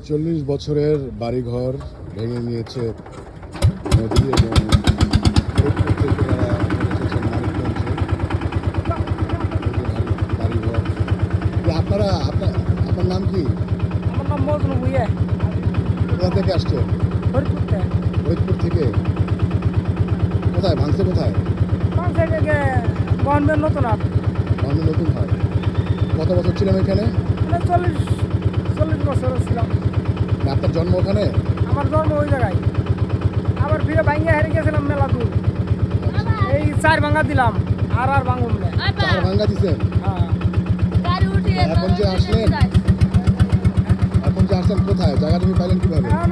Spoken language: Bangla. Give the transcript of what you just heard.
40 বছরের বাড়িঘর ভেঙে নিয়েছে নদী এবং ফরিদপুর থেকে তারা এসেছেন মানিকগঞ্জে। বাড়িঘর আপনারা আপনার নাম কি? আমার নাম মজনু ভুইয়া। কোথা থেকে আসছে? ফরিদপুর থেকে। কোথায় ভাঙছে? কোথায় গভর্নমেন্ট নতুন হাট। গভর্নমেন্ট নতুন হয়। কত বছর ছিলাম এখানে? 40 বছর ছিলাম। আপনার জন্ম ওখানে? আমার জন্ম ওই জায়গায়। আবার ফিরে ভাঙ্গা হেরে গেছিলাম মেলা দূর। এই 4 ভাঙ্গা দিলাম আর ভাঙুন না। 4 ভাঙ্গা দিচ্ছেন? হ্যাঁ। এখন যে আসলেন কোথায়? জায়গা তুমি পাইলেন কিভাবে? এখন